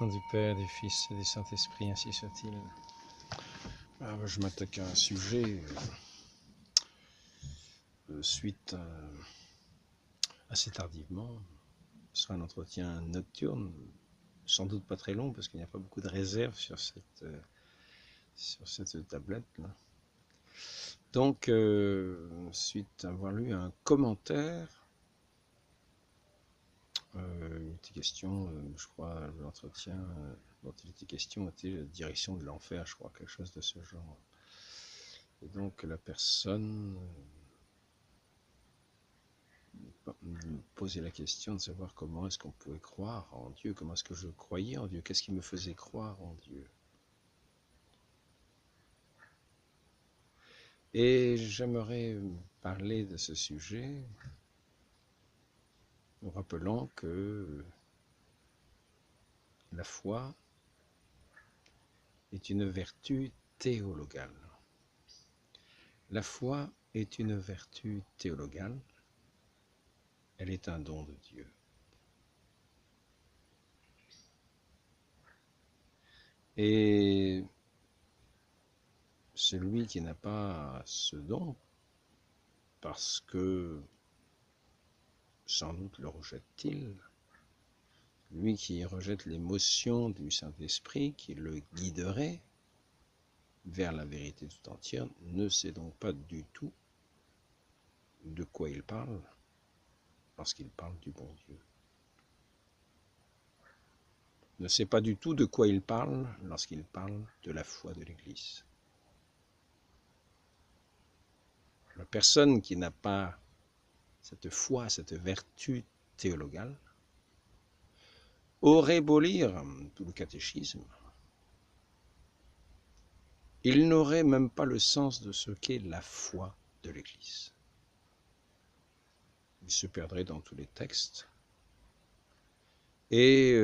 Au nom du Père, du Fils et du Saint-Esprit, ainsi soit-il. Je m'attaque à un sujet suite assez tardivement. Ce sera un entretien nocturne, sans doute pas très long, parce qu'il n'y a pas beaucoup de réserves sur cette tablette-là. Donc, suite à avoir lu un commentaire, il était question, je crois, l'entretien dont il était question était la direction de l'enfer, je crois, quelque chose de ce genre. Et donc la personne me posait la question de savoir comment est-ce qu'on pouvait croire en Dieu, comment est-ce que je croyais en Dieu, qu'est-ce qui me faisait croire en Dieu. Et j'aimerais parler de ce sujet en rappelant que la foi est une vertu théologale. La foi est une vertu théologale, elle est un don de Dieu. Et celui qui n'a pas ce don, parce que sans doute le rejette-t-il, lui qui rejette l'émotion du Saint-Esprit, qui le guiderait vers la vérité tout entière, ne sait donc pas du tout de quoi il parle lorsqu'il parle du bon Dieu. Ne sait pas du tout de quoi il parle lorsqu'il parle de la foi de l'Église. La personne qui n'a pas cette foi, cette vertu théologale, aurait beau lire tout le catéchisme, il n'aurait même pas le sens de ce qu'est la foi de l'Église. Il se perdrait dans tous les textes et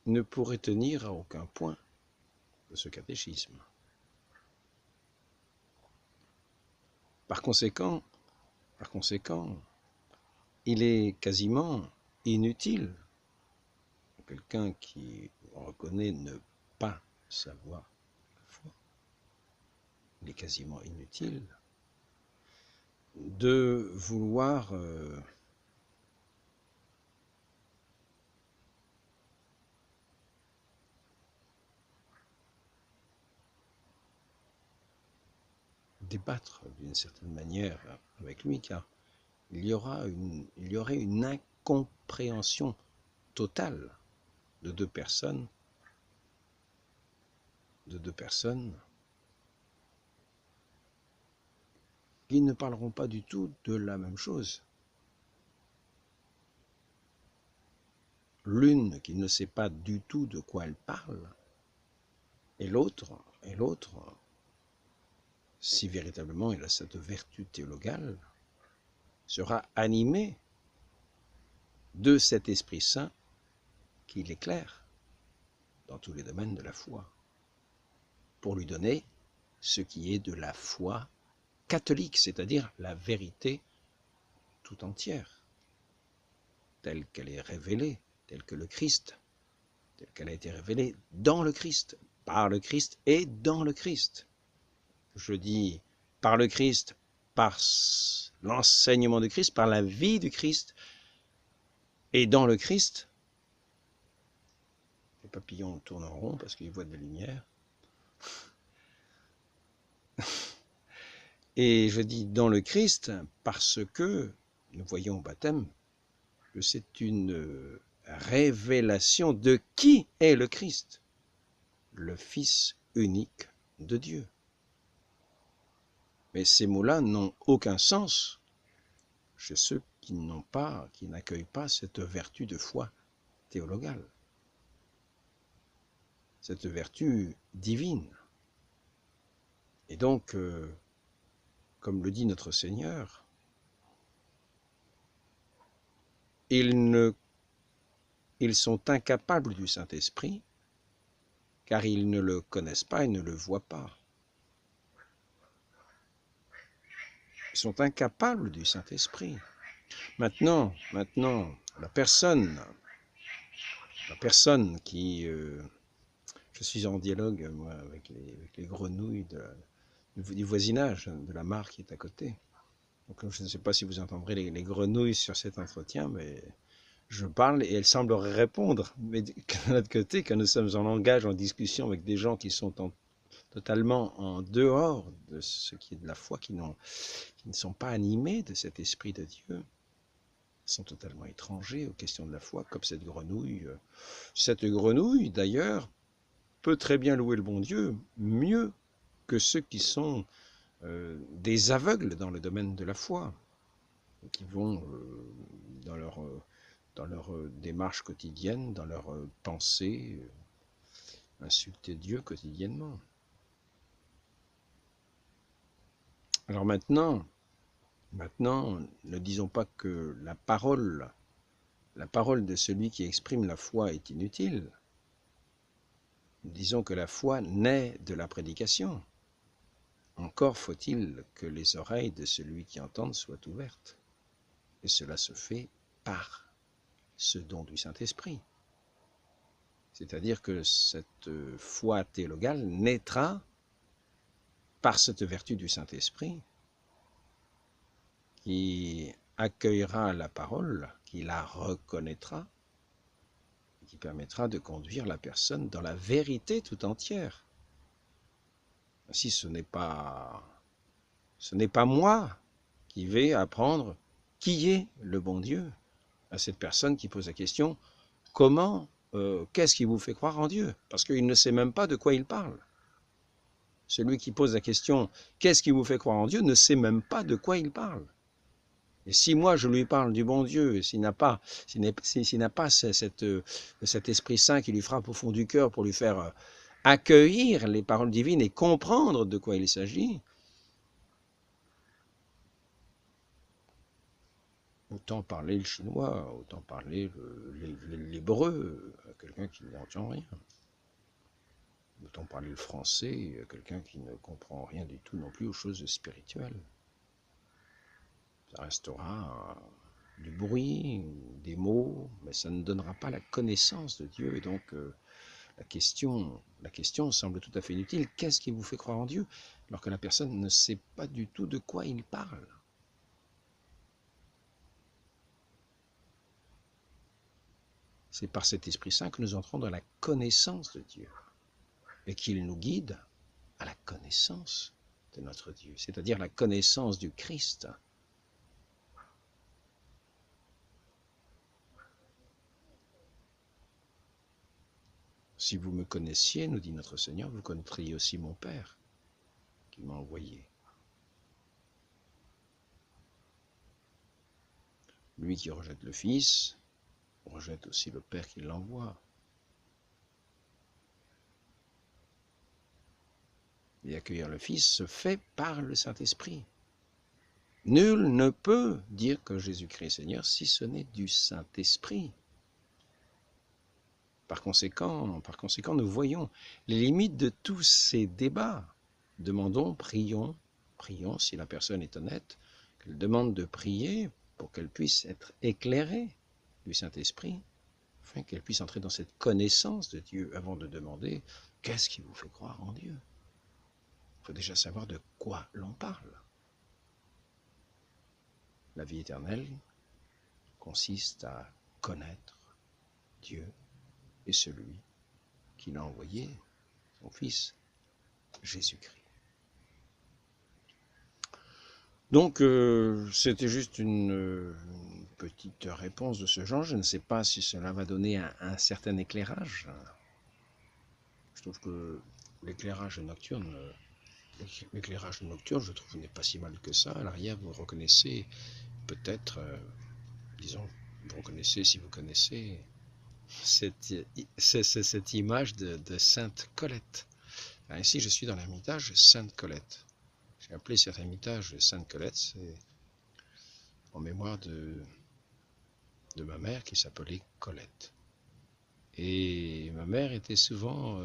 ne pourrait tenir à aucun point de ce catéchisme. Par conséquent, il est quasiment inutile, quelqu'un qui reconnaît ne pas savoir la foi, il est quasiment inutile de vouloir débattre d'une certaine manière avec lui, car il y aurait une incompréhension totale de deux personnes qui ne parleront pas du tout de la même chose. L'une qui ne sait pas du tout de quoi elle parle, et l'autre, si véritablement elle a cette vertu théologale, sera animée de cet Esprit Saint qui l'éclaire dans tous les domaines de la foi, pour lui donner ce qui est de la foi catholique, c'est-à-dire la vérité tout entière, telle qu'elle est révélée, telle que le Christ, telle qu'elle a été révélée dans le Christ, par le Christ et dans le Christ. Je dis par le Christ, par l'enseignement du Christ, par la vie du Christ, et dans le Christ. Les papillons tournent en rond parce qu'ils voient de la lumière. Et je dis dans le Christ parce que nous voyons au baptême que c'est une révélation de qui est le Christ, le Fils unique de Dieu. Mais ces mots-là n'ont aucun sens chez ceux qui n'accueillent pas cette vertu de foi théologale, cette vertu divine. Et donc, comme le dit notre Seigneur, ils sont incapables du Saint-Esprit, car ils ne le connaissent pas et ne le voient pas. Ils sont incapables du Saint-Esprit. Maintenant, La personne qui... je suis en dialogue, moi, avec les grenouilles du voisinage, de la mare qui est à côté. Donc, je ne sais pas si vous entendrez les grenouilles sur cet entretien, mais je parle et elles semblent répondre. Mais de l'autre côté, quand nous sommes en langage, en discussion avec des gens qui sont totalement en dehors de ce qui est de la foi, qui ne sont pas animés de cet esprit de Dieu, sont totalement étrangers aux questions de la foi, comme cette grenouille. Cette grenouille, d'ailleurs, peut très bien louer le bon Dieu, mieux que ceux qui sont des aveugles dans le domaine de la foi, qui vont dans leur démarche quotidienne, dans leur pensée, insulter Dieu quotidiennement. Alors maintenant, ne disons pas que la parole de celui qui exprime la foi est inutile. Disons que la foi naît de la prédication. Encore faut-il que les oreilles de celui qui entend soient ouvertes. Et cela se fait par ce don du Saint-Esprit. C'est-à-dire que cette foi théologale naîtra par cette vertu du Saint-Esprit qui accueillera la parole, qui la reconnaîtra, et qui permettra de conduire la personne dans la vérité tout entière. Ainsi, ce n'est pas moi qui vais apprendre qui est le bon Dieu à cette personne qui pose la question « Comment, qu'est-ce qui vous fait croire en Dieu ?» Parce qu'il ne sait même pas de quoi il parle. Celui qui pose la question « Qu'est-ce qui vous fait croire en Dieu ?» ne sait même pas de quoi il parle. Et si moi je lui parle du bon Dieu, s'il n'a pas cet Esprit Saint qui lui frappe au fond du cœur pour lui faire accueillir les paroles divines et comprendre de quoi il s'agit, autant parler le chinois, autant parler l'hébreu à quelqu'un qui n'entend rien. Autant parler le français à quelqu'un qui ne comprend rien du tout non plus aux choses spirituelles. Ça restera du bruit, des mots, mais ça ne donnera pas la connaissance de Dieu. Et donc, la question semble tout à fait inutile. Qu'est-ce qui vous fait croire en Dieu alors que la personne ne sait pas du tout de quoi il parle? C'est par cet Esprit Saint que nous entrons dans la connaissance de Dieu et qu'il nous guide à la connaissance de notre Dieu, c'est-à-dire la connaissance du Christ. Si vous me connaissiez, nous dit notre Seigneur, vous connaîtriez aussi mon Père qui m'a envoyé. Lui qui rejette le Fils, rejette aussi le Père qui l'envoie. Et accueillir le Fils se fait par le Saint-Esprit. Nul ne peut dire que Jésus-Christ est Seigneur si ce n'est du Saint-Esprit. Par conséquent, nous voyons les limites de tous ces débats. Demandons, prions si la personne est honnête, qu'elle demande de prier pour qu'elle puisse être éclairée du Saint-Esprit, afin qu'elle puisse entrer dans cette connaissance de Dieu avant de demander « Qu'est-ce qui vous fait croire en Dieu ?» Il faut déjà savoir de quoi l'on parle. La vie éternelle consiste à connaître Dieu et celui qui l'a envoyé, son Fils, Jésus-Christ. Donc, c'était juste une petite réponse de ce genre. Je ne sais pas si cela va donner un certain éclairage. Je trouve que l'éclairage nocturne, je trouve, n'est pas si mal que ça. À l'arrière, vous reconnaissez peut-être, disons, vous reconnaissez, si vous connaissez, cette image de Sainte Colette. Alors ici, je suis dans l'ermitage Sainte Colette. J'ai appelé cet ermitage Sainte Colette, c'est en mémoire de ma mère qui s'appelait Colette. Et ma mère était souvent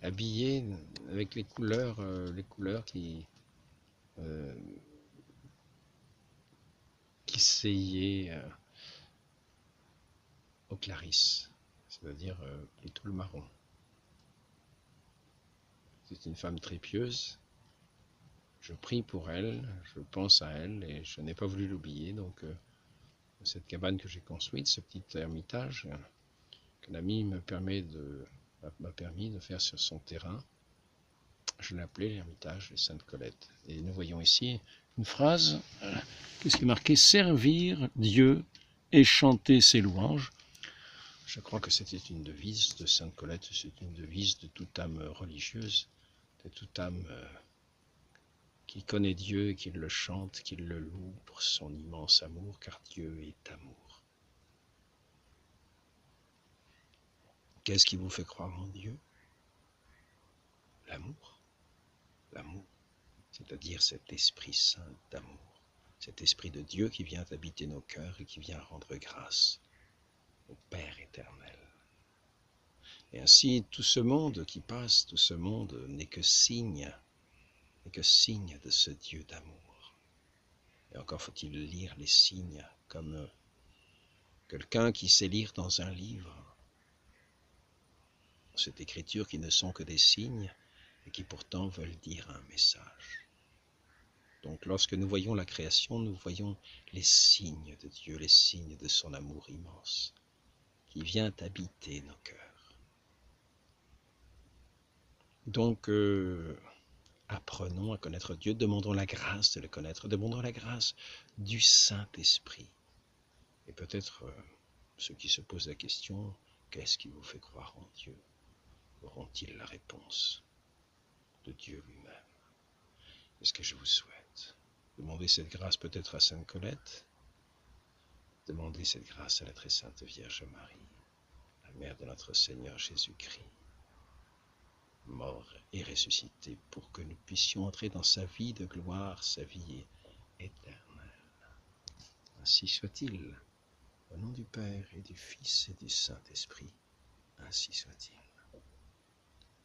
habillée avec les couleurs qui seyaient au clarisse, c'est-à-dire plutôt le marron. C'est une femme très pieuse. Je prie pour elle, je pense à elle et je n'ai pas voulu l'oublier. Donc cette cabane que j'ai construite, ce petit ermitage que l'ami m'a permis de faire sur son terrain, je l'ai appelé l'ermitage de Sainte Colette. Et nous voyons ici une phrase, qu'est-ce qui est marqué? Servir Dieu et chanter ses louanges. Je crois que c'était une devise de Sainte Colette, c'est une devise de toute âme religieuse, de toute âme qui connaît Dieu et qui le chante, qui le loue pour son immense amour, car Dieu est amour. Qu'est-ce qui vous fait croire en Dieu? L'amour. L'amour, c'est-à-dire cet Esprit Saint d'amour, cet Esprit de Dieu qui vient habiter nos cœurs et qui vient rendre grâce au Père éternel. Et ainsi, tout ce monde qui passe, tout ce monde n'est que signe de ce Dieu d'amour. Et encore faut-il lire les signes comme quelqu'un qui sait lire dans un livre cette écriture qui ne sont que des signes et qui pourtant veulent dire un message. Donc lorsque nous voyons la création, nous voyons les signes de Dieu, les signes de son amour immense qui vient habiter nos cœurs. Donc apprenons à connaître Dieu, demandons la grâce de le connaître, demandons la grâce du Saint-Esprit. Et peut-être ceux qui se posent la question, qu'est-ce qui vous fait croire en Dieu? Auront-ils la réponse de Dieu lui-même? C'est ce que je vous souhaite. Demandez cette grâce peut-être à Sainte Colette. Demandez cette grâce à la très sainte Vierge Marie, la mère de notre Seigneur Jésus-Christ, mort et ressuscité, pour que nous puissions entrer dans sa vie de gloire, sa vie éternelle. Ainsi soit-il. Au nom du Père et du Fils et du Saint-Esprit, ainsi soit-il.